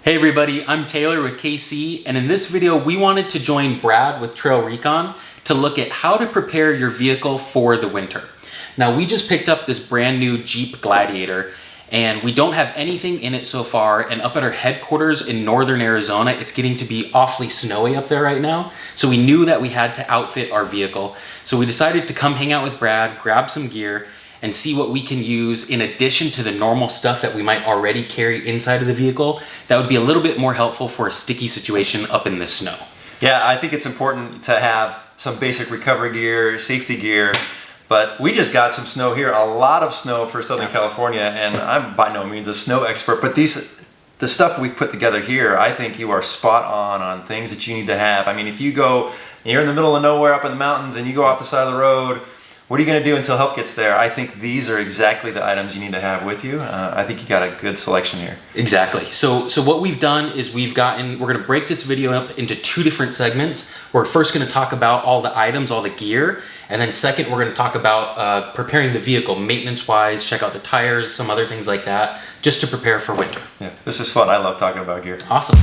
Hey everybody, I'm Taylor with KC, and in this video we wanted to join Brad with TrailRecon to look at how to prepare your vehicle for the winter. Now we just picked up this brand new Jeep Gladiator and we don't have anything in it so far, and up at our headquarters in northern Arizona it's getting to be awfully snowy up there right now, so we knew that we had to outfit our vehicle. So we decided to come hang out with Brad, grab some gear, and see what we can use in addition to the normal stuff that we might already carry inside of the vehicle that would be a little bit more helpful for a sticky situation up in the snow. Yeah, I think it's important to have some basic recovery gear, safety gear, but we just got some snow here, a lot of snow for Southern California, and I'm by no means a snow expert, but the stuff we've put together here, I think you are spot on things that you need to have. I mean, if you go, you're in the middle of nowhere up in the mountains and you go off the side of the road, what are you going to do until help gets there? I think these are exactly the items you need to have with you. I think you got a good selection here. Exactly. So what we've done is we're going to break this video up into two different segments. We're first going to talk about all the items, all the gear, and then second we're going to talk about preparing the vehicle maintenance-wise, check out the tires, some other things like that, just to prepare for winter. Yeah, this is fun. I love talking about gear. Awesome.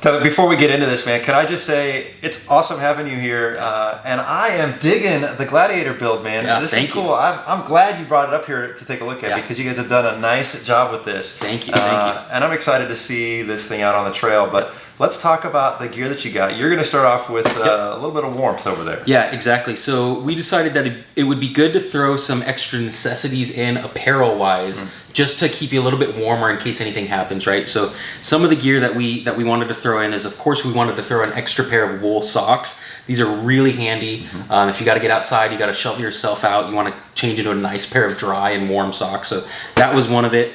Taylor, before we get into this, man, can I just say it's awesome having you here, and I am digging the Gladiator build, man. Yeah, this is cool. I'm glad you brought it up here to take a look at because you guys have done a nice job with this. Thank you, thank you. And I'm excited to see this thing out on the trail, but let's talk about the gear that you got. You're going to start off with a little bit of warmth over there. Yeah, exactly. So we decided that it would be good to throw some extra necessities in apparel-wise, just to keep you a little bit warmer in case anything happens, right? So some of the gear that we wanted to throw in is, of course, we wanted to throw an extra pair of wool socks. These are really handy. If you got to get outside, you got to shovel yourself out, you want to change into a nice pair of dry and warm socks. So that was one of it.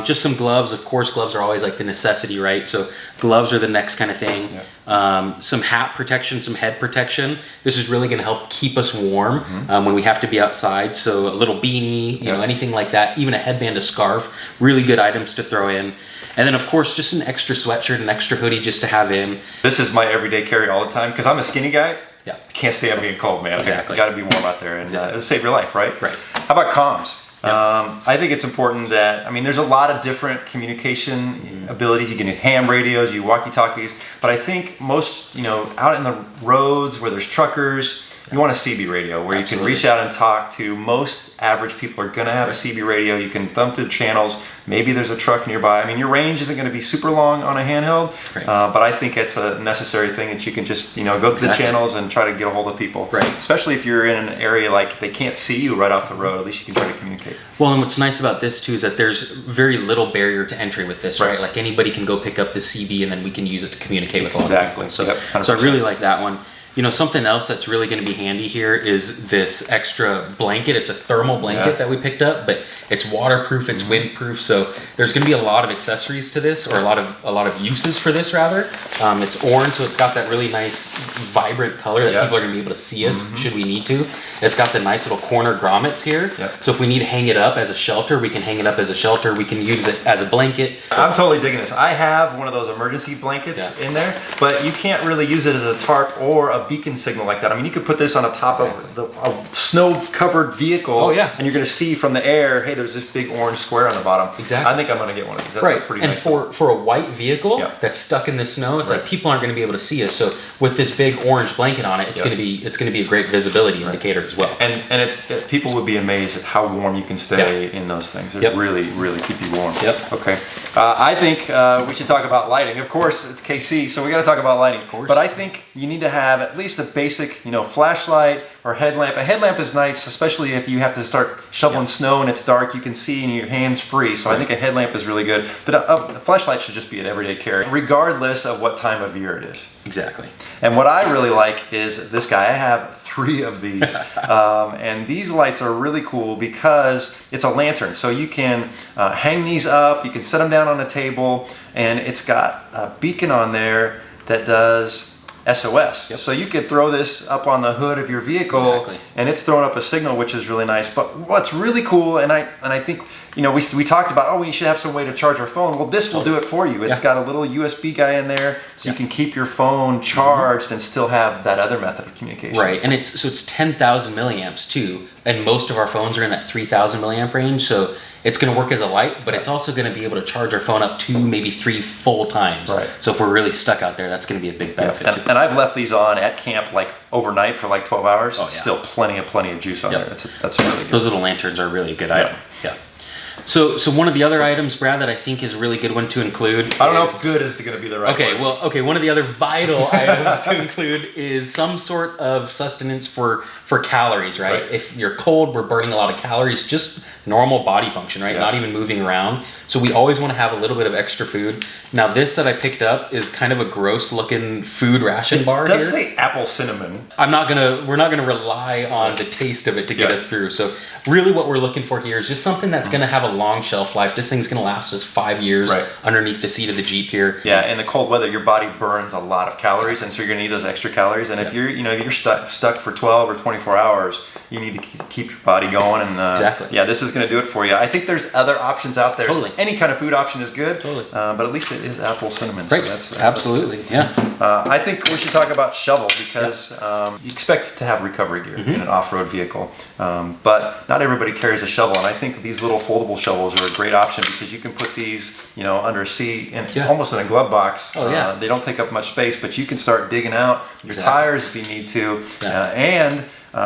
Just some gloves. Of course, gloves are always like the necessity, right? So gloves are the next kind of thing. Some hat protection, some head protection. This is really going to help keep us warm when we have to be outside. So a little beanie, you know, anything like that. Even a headband, a scarf. Really good items to throw in. And then, of course, just an extra sweatshirt, an extra hoodie just to have in. This is my everyday carry all the time because I'm a skinny guy. Yeah. I can't stand being cold, man. Exactly. Got to be warm out there, and it'll save your life, right? Right. How about comms? Yep. I think it's important that, I mean, there's a lot of different communication abilities. You can do ham radios, you walkie-talkies, but I think most, you know, out in the roads where there's truckers, you want a CB radio where you can reach out and talk to. Most average people are going to have a CB radio. You can thumb through channels. Maybe there's a truck nearby. I mean, your range isn't going to be super long on a handheld, but I think it's a necessary thing that you can just, you know, go through the channels and try to get a hold of people. Right. Especially if you're in an area like they can't see you right off the road. At least you can try to communicate. Well, and what's nice about this too is that there's very little barrier to entry with this, right? Like anybody can go pick up the CB and then we can use it to communicate with a lot of people. So, so I really like that one. You know, something else that's really going to be handy here is this extra blanket. It's a thermal blanket that we picked up, but it's waterproof, it's windproof. So there's going to be a lot of accessories to this, or a lot of uses for this rather. It's orange, so it's got that really nice, vibrant color that people are going to be able to see us should we need to. It's got the nice little corner grommets here. So if we need to hang it up as a shelter, we can hang it up as a shelter. We can use it as a blanket. I'm totally digging this. I have one of those emergency blankets in there, but you can't really use it as a tarp or a beacon signal like that. I mean, you could put this on the top of a snow-covered vehicle, and you're going to see from the air, hey, there's this big orange square on the bottom. Exactly. I think I'm going to get one of these. That's a pretty nice one. And for a white vehicle that's stuck in the snow, it's like people aren't going to be able to see us. So with this big orange blanket on it, it's going to be a great visibility indicator as well. And it's people would be amazed at how warm you can stay in those things. It really keep you warm. Okay. I think we should talk about lighting. Of course, it's KC, so we got to talk about lighting. But I think you need to have at least a basic, you know, flashlight or headlamp. A headlamp is nice, especially if you have to start shoveling snow and it's dark. You can see and your hands free. So I think a headlamp is really good. But a flashlight should just be an everyday carry, regardless of what time of year it is. Exactly. And what I really like is this guy. I have 3 of these, and these lights are really cool because it's a lantern. So you can hang these up. You can set them down on a table, and it's got a beacon on there that does SOS. So you could throw this up on the hood of your vehicle and it's throwing up a signal, which is really nice. But what's really cool, and I think, you know, we talked about, we should have some way to charge our phone. Well, this will do it for you. It's got a little USB guy in there, so you can keep your phone charged and still have that other method of communication. Right, and it's 10,000 milliamps too, and most of our phones are in that 3,000 milliamp range. So it's going to work as a light, but it's also going to be able to charge our phone up 2, maybe 3 full times. Right. So if we're really stuck out there, that's going to be a big benefit. Yeah. And I've left these on at camp like overnight for like 12 hours. Oh, yeah. Still plenty of juice on there. That's really good. Those little lanterns are really a good item. Yeah. So one of the other items, Brad, that I think is a really good one to include. I don't know if good is going to be the right word. One of the other vital items to include is some sort of sustenance for calories, right? If you're cold, we're burning a lot of calories, just normal body function, right? Not even moving around. So we always want to have a little bit of extra food. Now this that I picked up is kind of a gross looking food ration bar here. It does say apple cinnamon. We're not gonna rely on the taste of it to get us through. So really what we're looking for here is just something that's gonna have a long shelf life. This thing's gonna last us 5 years underneath the seat of the Jeep here. Yeah, in the cold weather, your body burns a lot of calories, and so you're gonna need those extra calories. And if you're stuck for 12 or 24 hours, you need to keep your body going. And yeah, this is gonna do it for you. I think there's other options out there. Totally. Any kind of food option is good. Totally. But at least it is apple cinnamon. Right. So that's absolutely. Yeah. I think we should talk about shovel because you expect to have recovery gear in an off-road vehicle, but not everybody carries a shovel. And I think these little foldable shovels are a great option because you can put these, under a seat and almost in a glove box. Oh, yeah. They don't take up much space, but you can start digging out your tires if you need to, and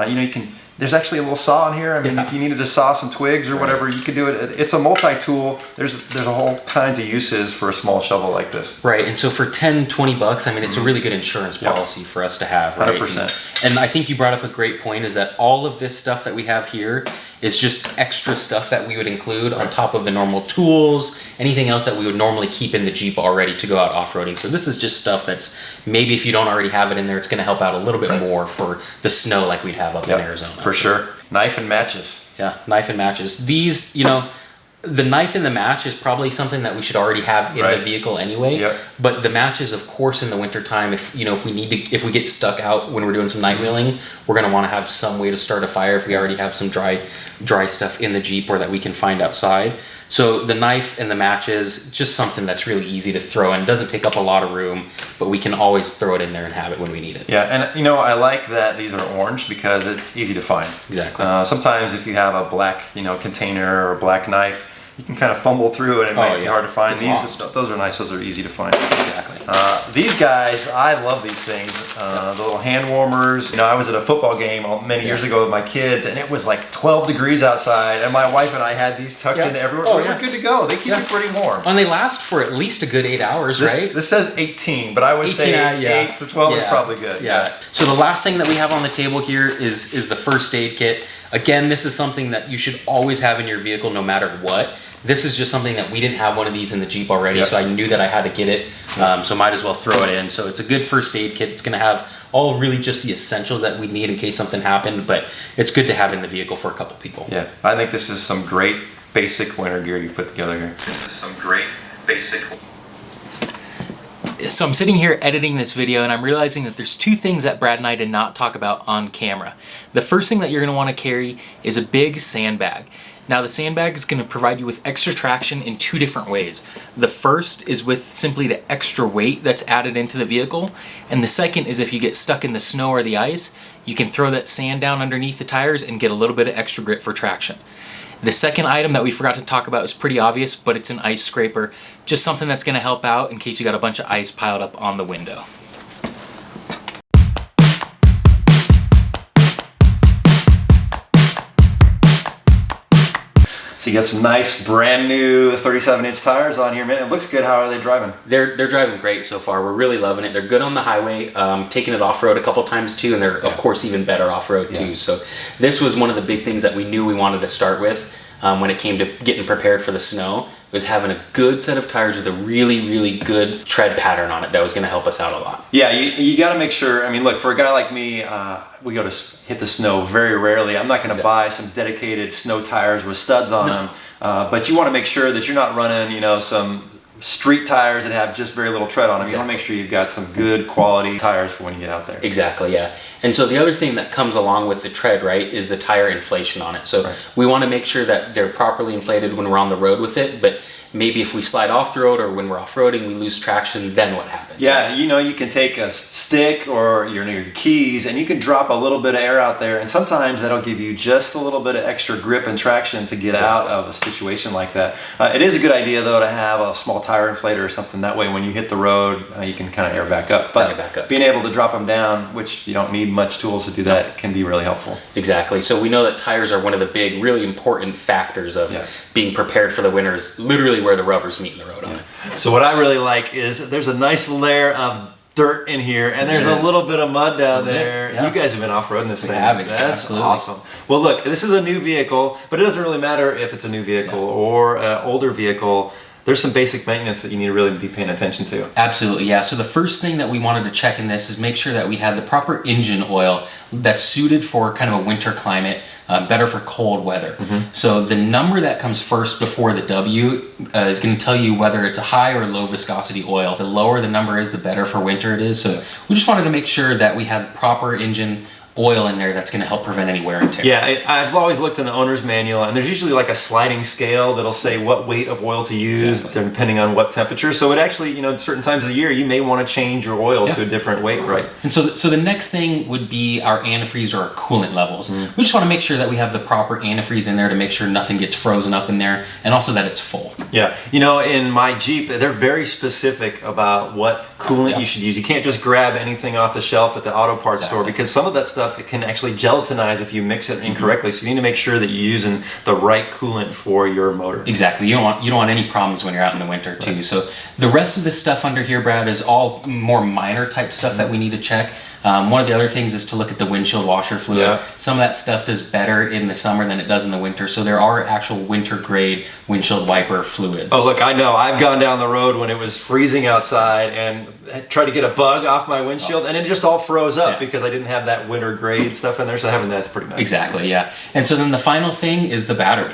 you can. There's actually a little saw in here. I mean, if you needed to saw some twigs or whatever, you could do it. It's a multi-tool. There's a whole kinds of uses for a small shovel like this. Right, and so for $10-$20, I mean, it's a really good insurance policy for us to have, right? 100%. And I think you brought up a great point, is that all of this stuff that we have here is just extra stuff that we would include on top of the normal tools, anything else that we would normally keep in the Jeep already to go out off-roading. So this is just stuff that's, maybe if you don't already have it in there, it's going to help out a little bit more for the snow like we'd have up in Arizona. For sure. Knife and matches. Yeah, knife and matches. These, the knife and the match is probably something that we should already have in the vehicle anyway. Yep. But the matches, of course, in the wintertime, if we get stuck out when we're doing some night wheeling, we're going to want to have some way to start a fire if we already have some dry stuff in the Jeep or that we can find outside. So the knife and the matches, just something that's really easy to throw in. It doesn't take up a lot of room, but we can always throw it in there and have it when we need it. Yeah, and I like that these are orange because it's easy to find. Exactly. Sometimes if you have a black, container or a black knife, you can kind of fumble through it and it might be hard to find. Those are nice. Those are easy to find. Exactly. These guys, I love these things. The little hand warmers. I was at a football game many years ago with my kids, and it was like 12 degrees outside, and my wife and I had these tucked in everywhere. We were good to go. They keep you pretty warm. And they last for at least a good 8 hours, right? This says 18, but I would say 8 to 12 is probably good. Yeah. So the last thing that we have on the table here is the first aid kit. Again, this is something that you should always have in your vehicle no matter what. This is just something that we didn't have one of these in the Jeep already, so I knew that I had to get it, so might as well throw it in. So it's a good first aid kit. It's going to have all really just the essentials that we need in case something happened, but it's good to have in the vehicle for a couple people. Yeah, I think this is some great basic winter gear you put together here. This is some great basic. So I'm sitting here editing this video and I'm realizing that there's two things that Brad and I did not talk about on camera. The first thing that you're going to want to carry is a big sandbag. Now the sandbag is going to provide you with extra traction in two different ways. The first is with simply the extra weight that's added into the vehicle, and the second is if you get stuck in the snow or the ice, you can throw that sand down underneath the tires and get a little bit of extra grip for traction. The second item that we forgot to talk about is pretty obvious, but it's an ice scraper, just something that's going to help out in case you got a bunch of ice piled up on the window. So you got some nice brand new 37-inch tires on here, man. It looks good. How are they driving? They're driving great so far. We're really loving it. They're good on the highway, taking it off-road a couple times too, and they're of course even better off-road too. So this was one of the big things that we knew we wanted to start with when it came to getting prepared for the snow. Was having a good set of tires with a really, really good tread pattern on it that was going to help us out a lot. Yeah, you got to make sure. I mean, look, for a guy like me, we go to hit the snow very rarely. I'm not going to buy some dedicated snow tires with studs on them. But you want to make sure that you're not running, some street tires that have just very little tread on them. You want to make sure you've got some good quality tires for when you get out there. Exactly, yeah. And so the other thing that comes along with the tread, right, is the tire inflation on it. So we want to make sure that they're properly inflated when we're on the road with it, but maybe if we slide off the road or when we're off-roading, we lose traction, then what happens? Yeah, you know, you can take a stick or your keys and you can drop a little bit of air out there, and sometimes that'll give you just a little bit of extra grip and traction to get out of a situation like that. It is a good idea though to have a small tire inflator or something, that way when you hit the road you can kind of air back up. But being able to drop them down, which you don't need much tools to do that, can be really helpful. Exactly. So we know that tires are one of the big, really important factors of being prepared for the winter, is literally where the rubbers meet in the road on it. So what I really like is there's a nice layer of dirt in here, and there's a little bit of mud down there. You guys have been off-roading this thing. That's awesome. Well, look, this is a new vehicle, but it doesn't really matter if it's a new vehicle or an older vehicle. There's some basic maintenance that you need to really be paying attention to. Absolutely, yeah. So the first thing that we wanted to check in this is make sure that we had the proper engine oil that's suited for kind of a winter climate, better for cold weather. So the number that comes first before the W is going to tell you whether it's a high or low viscosity oil. The lower the number is, the better for winter it is. So we just wanted to make sure that we have proper engine oil in there that's going to help prevent any wear and tear. Yeah, I've always looked in the owner's manual, and there's usually like a sliding scale that'll say what weight of oil to use depending on what temperature. So it actually, you know, certain times of the year you may want to change your oil to a different weight, right? And so the next thing would be our antifreeze or our coolant levels. We just want to make sure that we have the proper antifreeze in there to make sure nothing gets frozen up in there, and also that it's full. Yeah, you know, in my Jeep, they're very specific about what coolant you should use. You can't just grab anything off the shelf at the auto parts store, because some of that stuff it can actually gelatinize if you mix it incorrectly. So you need to make sure that you're using the right coolant for your motor. Exactly. You don't want any problems when you're out in the winter too. So the rest of this stuff under here, Brad, is all more minor type stuff that we need to check. One of the other things is to look at the windshield washer fluid. Some of that stuff does better in the summer than it does in the winter. So there are actual winter grade windshield wiper fluids. Oh, look, I know. I've gone down the road when it was freezing outside and tried to get a bug off my windshield, and it just all froze up because I didn't have that winter grade stuff in there. So having that's pretty nice. Exactly, yeah. And so then the final thing is the battery.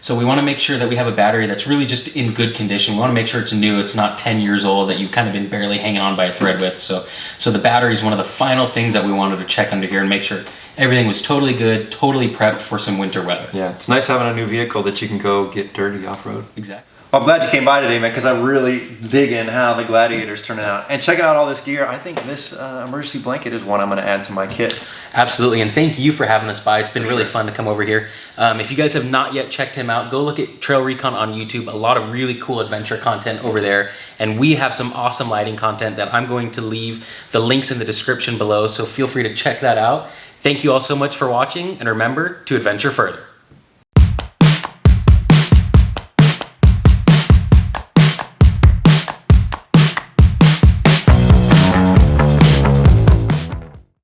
So we want to make sure that we have a battery that's really just in good condition. We want to make sure it's new, it's not 10 years old, that you've kind of been barely hanging on by a thread with. So the battery is one of the final things that we wanted to check under here and make sure everything was totally good, totally prepped for some winter weather. Yeah, it's nice having a new vehicle that you can go get dirty off-road. Exactly. Well, I'm glad you came by today, man, because I'm really digging how the Gladiator's turning out. And checking out all this gear, I think this emergency blanket is one I'm going to add to my kit. Absolutely, and thank you for having us by. It's been really fun to come over here. If you guys have not yet checked him out, go look at TrailRecon on YouTube. A lot of really cool adventure content over there. And we have some awesome lighting content that I'm going to leave the links in the description below, so feel free to check that out. Thank you all so much for watching, and remember to adventure further.